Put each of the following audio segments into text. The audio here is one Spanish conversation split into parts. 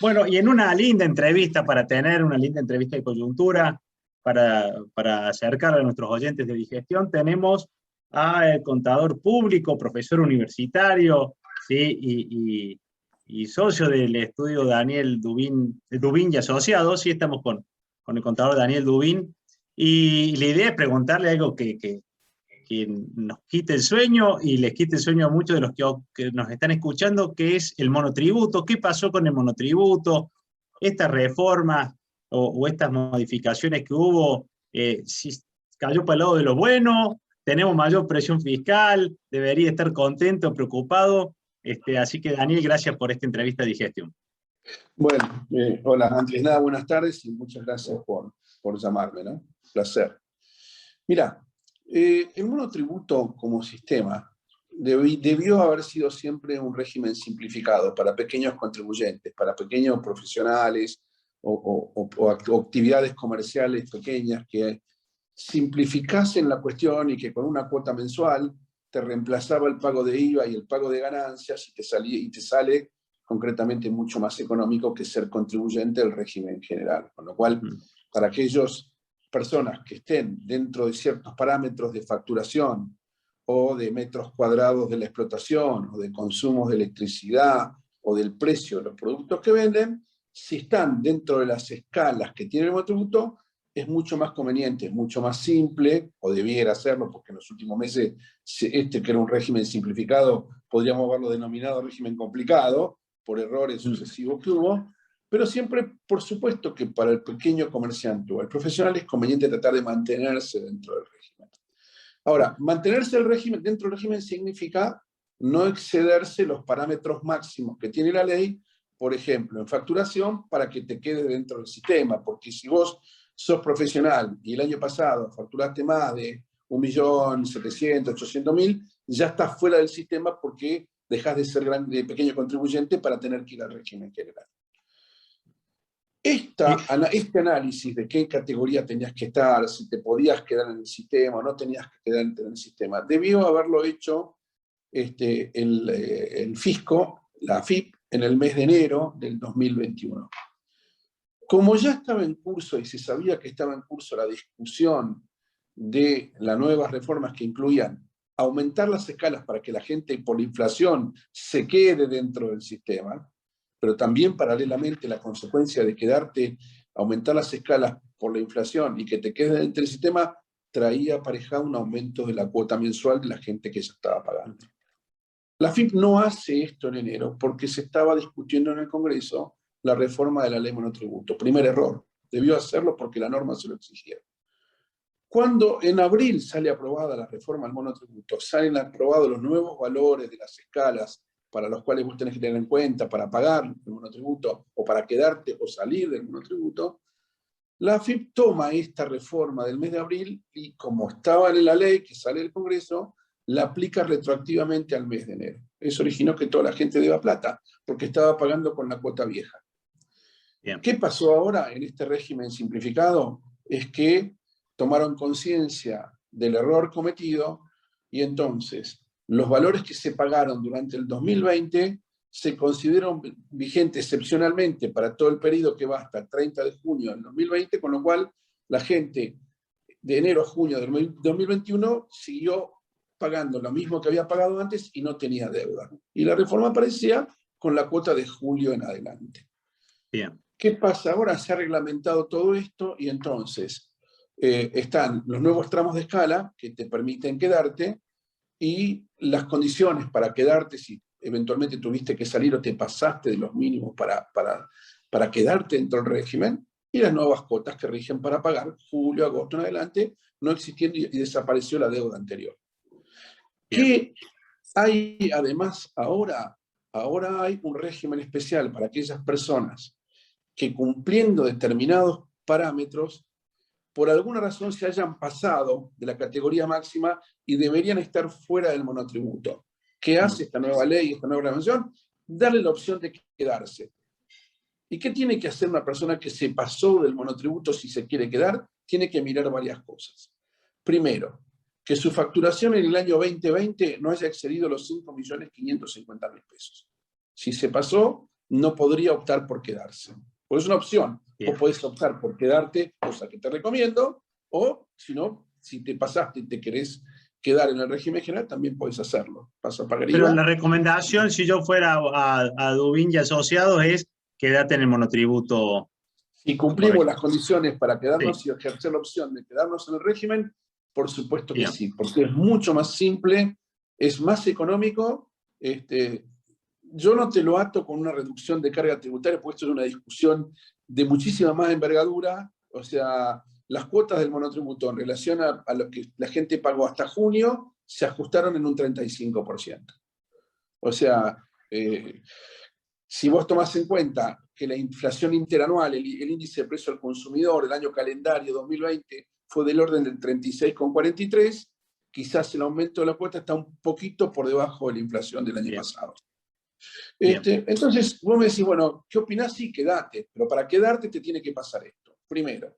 Bueno, y en una linda entrevista para tener una linda entrevista de coyuntura, para acercar a nuestros oyentes de digestión, tenemos al contador público, profesor universitario, ¿sí? Y socio del estudio Daniel Dubín, Dubín y Asociados, sí, estamos con el contador Daniel Dubín, y la idea es preguntarle algo que nos quite el sueño y les quite el sueño a muchos de los que nos están escuchando, que es el monotributo. ¿Qué pasó con el monotributo? Estas reformas o estas modificaciones que hubo, si cayó para el lado de lo bueno, tenemos mayor presión fiscal, debería estar contento, preocupado. Así que Daniel, gracias por esta entrevista de digestión. Bueno, hola, antes de nada, buenas tardes y muchas gracias por llamarme, ¿no? Un placer. Mira, el monotributo como sistema debió haber sido siempre un régimen simplificado para pequeños contribuyentes, para pequeños profesionales o actividades comerciales pequeñas que simplificasen la cuestión y que con una cuota mensual te reemplazaba el pago de IVA y el pago de ganancias y te sale concretamente mucho más económico que ser contribuyente del régimen general. Con lo cual, para aquellas personas que estén dentro de ciertos parámetros de facturación o de metros cuadrados de la explotación o de consumos de electricidad o del precio de los productos que venden, si están dentro de las escalas que tiene el monotributo, es mucho más conveniente, mucho más simple, o debiera serlo, porque en los últimos meses que era un régimen simplificado, podríamos haberlo denominado régimen complicado, por errores sucesivos que hubo, pero siempre, por supuesto, que para el pequeño comerciante o el profesional es conveniente tratar de mantenerse dentro del régimen. Ahora, mantenerse dentro del régimen significa no excederse los parámetros máximos que tiene la ley, por ejemplo, en facturación, para que te quede dentro del sistema, porque si vos sos profesional y el año pasado facturaste más de 1.700.000, 800.000, ya estás fuera del sistema porque dejás de ser pequeño contribuyente para tener que ir al régimen general. Este análisis de qué categoría tenías que estar, si te podías quedar en el sistema o no tenías que quedar en el sistema, debió haberlo hecho el fisco, la AFIP, en el mes de enero del 2021. Como ya estaba en curso y se sabía que estaba en curso la discusión de las nuevas reformas que incluían aumentar las escalas para que la gente por la inflación se quede dentro del sistema, pero también paralelamente la consecuencia de aumentar las escalas por la inflación y que te quedes dentro del sistema, traía aparejado un aumento de la cuota mensual de la gente que ya estaba pagando. La AFIP no hace esto en enero porque se estaba discutiendo en el Congreso la reforma de la ley monotributo. Primer error, debió hacerlo porque la norma se lo exigía. Cuando en abril sale aprobada la reforma del monotributo, salen aprobados los nuevos valores de las escalas para los cuales vos tenés que tener en cuenta para pagar el monotributo o para quedarte o salir del monotributo, la AFIP toma esta reforma del mes de abril y como estaba en la ley que sale del Congreso, la aplica retroactivamente al mes de enero. Eso originó que toda la gente deba plata, porque estaba pagando con la cuota vieja. Bien. ¿Qué pasó ahora en este régimen simplificado? Es que tomaron conciencia del error cometido y entonces los valores que se pagaron durante el 2020 se consideran vigentes excepcionalmente para todo el periodo que va hasta el 30 de junio del 2020, con lo cual la gente de enero a junio del 2021 siguió pagando lo mismo que había pagado antes y no tenía deuda. Y la reforma aparecía con la cuota de julio en adelante. Bien. ¿Qué pasa? Ahora se ha reglamentado todo esto y entonces están los nuevos tramos de escala que te permiten quedarte y las condiciones para quedarte si eventualmente tuviste que salir o te pasaste de los mínimos para quedarte dentro del régimen y las nuevas cuotas que rigen para pagar julio, agosto en adelante, no existiendo y desapareció la deuda anterior. ¿Qué hay además ahora? Ahora hay un régimen especial para aquellas personas que cumpliendo determinados parámetros, por alguna razón se hayan pasado de la categoría máxima y deberían estar fuera del monotributo. ¿Qué hace esta nueva ley, esta nueva reglamentación? Darle la opción de quedarse. ¿Y qué tiene que hacer una persona que se pasó del monotributo si se quiere quedar? Tiene que mirar varias cosas. Primero, que su facturación en el año 2020 no haya excedido los 5.550.000 pesos. Si se pasó, no podría optar por quedarse. Pues es una opción. Bien. O puedes optar por quedarte, cosa que te recomiendo, o si no, si te pasaste y te querés quedar en el régimen general, también puedes hacerlo. Vas a pagar Pero IVA. la recomendación, si yo fuera a Dubin y Asociados, es quédate en el monotributo. Si cumplimos las condiciones para quedarnos Sí. y ejercer la opción de quedarnos en el régimen, por supuesto que Bien. sí, porque es mucho más simple, es más económico. Yo no te lo ato con una reducción de carga tributaria, porque esto es una discusión de muchísima más envergadura. O sea, las cuotas del monotributo en relación a lo que la gente pagó hasta junio se ajustaron en un 35%. O sea, si vos tomás en cuenta que la inflación interanual, el índice de precio al consumidor, el año calendario 2020, fue del orden del 36,43, quizás el aumento de la cuota está un poquito por debajo de la inflación del año pasado. Entonces, vos me decís, bueno, ¿qué opinás? Sí, quedate, pero para quedarte te tiene que pasar esto. Primero,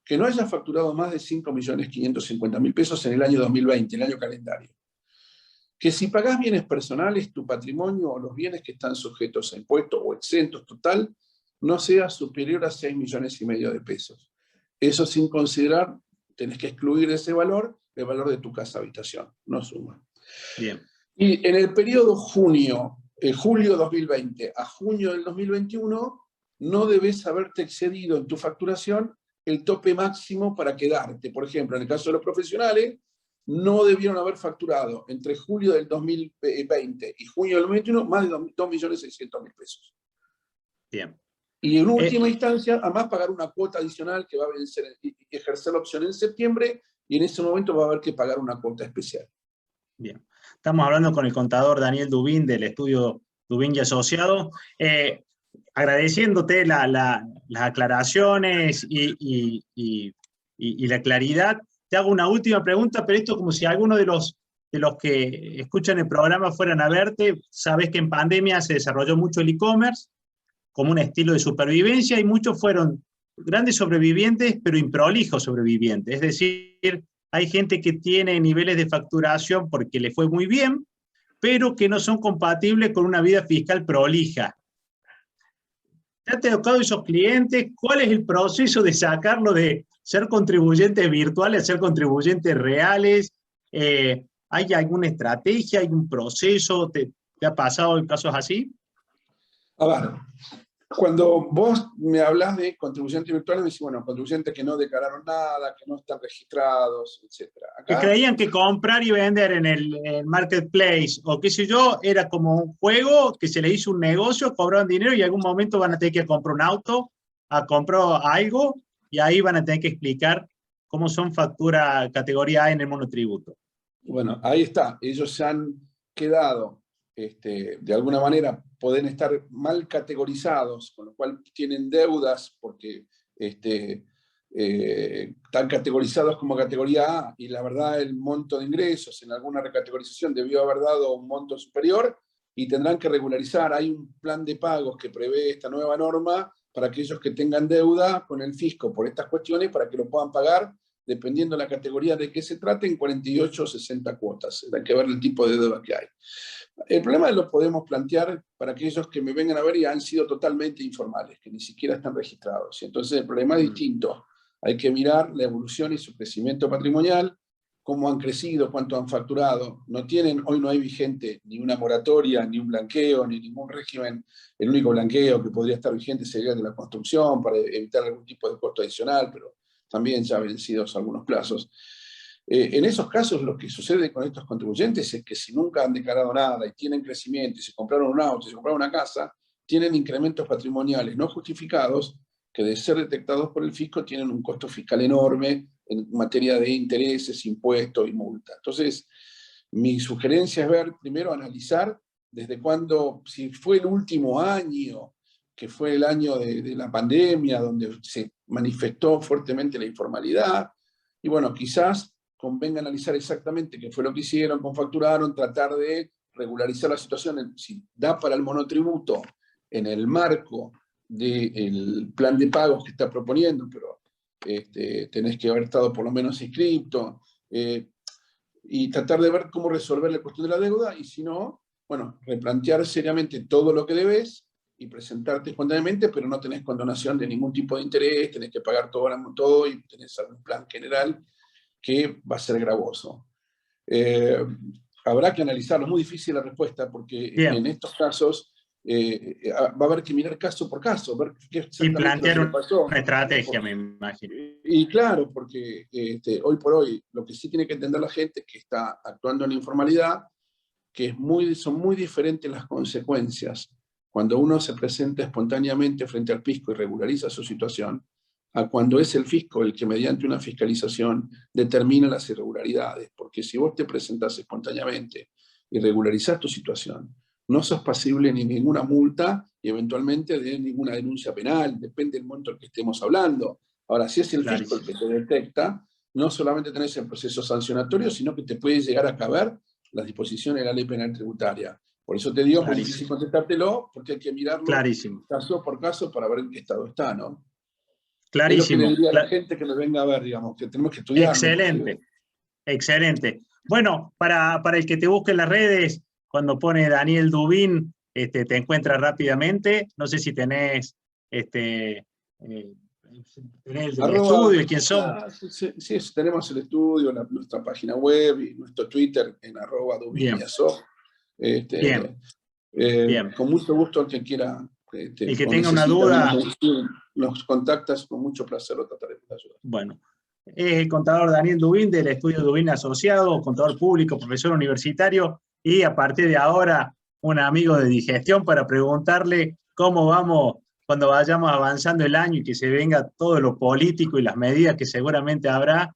que no hayas facturado más de 5.550.000 pesos en el año 2020, el año calendario. Que si pagás bienes personales, tu patrimonio o los bienes que están sujetos a impuestos o exentos total, no sea superior a 6,5 millones de pesos. Eso sin considerar, tenés que excluir de ese valor el valor de tu casa habitación, no suma. Bien. Y en el periodo julio 2020 a junio del 2021, no debes haberte excedido en tu facturación el tope máximo para quedarte. Por ejemplo, en el caso de los profesionales, no debieron haber facturado entre julio del 2020 y junio del 2021 más de 2.600.000 pesos. Bien. Y en última instancia, además pagar una cuota adicional que va a vencer y ejercer la opción en septiembre, y en ese momento va a haber que pagar una cuota especial. Bien. Estamos hablando con el contador Daniel Dubin del estudio Dubin y Asociado, agradeciéndote las aclaraciones y la claridad. Te hago una última pregunta, pero esto como si alguno de los que escuchan el programa fueran a verte. Sabes que en pandemia se desarrolló mucho el e-commerce como un estilo de supervivencia y muchos fueron grandes sobrevivientes, pero improlijos sobrevivientes. Es decir, hay gente que tiene niveles de facturación porque le fue muy bien, pero que no son compatibles con una vida fiscal prolija. ¿Te ha tocado esos clientes? ¿Cuál es el proceso de sacarlo de ser contribuyentes virtuales a ser contribuyentes reales? ¿Hay alguna estrategia, hay un proceso? ¿Te ha pasado en casos así? A ver, cuando vos me hablas de contribuyentes virtuales, me decís, bueno, contribuyentes que no declararon nada, que no están registrados, etc. Que creían que comprar y vender en el marketplace o qué sé yo, era como un juego que se le hizo un negocio, cobraron dinero y en algún momento van a tener que comprar un auto, a comprar algo y ahí van a tener que explicar cómo son factura categoría A en el monotributo. Bueno, ahí está. Ellos se han quedado, de alguna manera, pueden estar mal categorizados, con lo cual tienen deudas porque están categorizados como categoría A y la verdad el monto de ingresos en alguna recategorización debió haber dado un monto superior y tendrán que regularizar. Hay un plan de pagos que prevé esta nueva norma para aquellos que tengan deuda con el fisco por estas cuestiones para que lo puedan pagar dependiendo de la categoría de qué se trate, en 48 o 60 cuotas. Hay que ver el tipo de deuda que hay. El problema lo podemos plantear para aquellos que me vengan a ver y han sido totalmente informales, que ni siquiera están registrados. Y entonces el problema es distinto. Hay que mirar la evolución y su crecimiento patrimonial, cómo han crecido, cuánto han facturado. Hoy no hay vigente ni una moratoria, ni un blanqueo, ni ningún régimen. El único blanqueo que podría estar vigente sería el de la construcción para evitar algún tipo de costo adicional, pero también ya vencidos algunos plazos. En esos casos lo que sucede con estos contribuyentes es que si nunca han declarado nada y tienen crecimiento, y se compraron un auto, y se compraron una casa, tienen incrementos patrimoniales no justificados que de ser detectados por el fisco tienen un costo fiscal enorme en materia de intereses, impuestos y multas. Entonces, mi sugerencia es ver, primero analizar desde cuándo, si fue el último año, que fue el año de la pandemia, donde se manifestó fuertemente la informalidad, y bueno, quizás convenga analizar exactamente qué fue lo que hicieron, cómo facturaron, tratar de regularizar la situación, si da para el monotributo en el marco del plan de pagos que está proponiendo, pero tenés que haber estado por lo menos inscripto, y tratar de ver cómo resolver la cuestión de la deuda, y si no, bueno, replantear seriamente todo lo que debes y presentarte espontáneamente, pero no tenés condonación de ningún tipo de interés, tenés que pagar todo y tenés algún plan general que va a ser gravoso. Habrá que analizarlo, es muy difícil la respuesta, porque Bien. en estos casos va a haber que mirar caso por caso, ver qué Y exactamente plantear lo que le pasó. una estrategia, me imagino. Y claro, porque hoy por hoy lo que sí tiene que entender la gente es que está actuando en la informalidad, que son muy diferentes las consecuencias cuando uno se presenta espontáneamente frente al fisco y regulariza su situación, a cuando es el fisco el que mediante una fiscalización determina las irregularidades. Porque si vos te presentás espontáneamente y regularizás tu situación, no sos pasible ni ninguna multa y eventualmente de ninguna denuncia penal, depende del monto del que estemos hablando. Ahora, si es el fisco el que te detecta, no solamente tenés el proceso sancionatorio, sino que te puede llegar a caber las disposiciones de la ley penal tributaria. Por eso te digo, es muy difícil contestártelo, porque hay que mirarlo caso por caso para ver en qué estado está, ¿no? Clarísimo. Es lo que le diría a la gente que me venga a ver, digamos, que tenemos que estudiarlo. Excelente, excelente. Bueno, para el que te busque en las redes, cuando pone Daniel Dubin, te encuentra rápidamente. No sé si tenés, tenés el estudio, quién somos. Sí, tenemos el estudio, nuestra página web y nuestro Twitter en @dubiniaso. Bien. Con mucho gusto el que quiera. El que tenga una duda, nos contactas, con mucho placer lo trataremos de ayudar. Bueno, es el contador Daniel Dubin del estudio Dubin Asociado, contador público, profesor universitario, y a partir de ahora un amigo de digestión para preguntarle cómo vamos cuando vayamos avanzando el año y que se venga todo lo político y las medidas que seguramente habrá,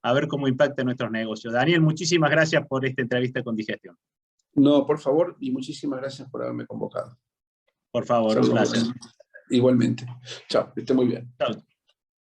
a ver cómo impacta nuestros negocios. Daniel, muchísimas gracias por esta entrevista con Digestión. No, por favor, y muchísimas gracias por haberme convocado. Por favor, un placer. Igualmente. Chao, que esté muy bien. Chao.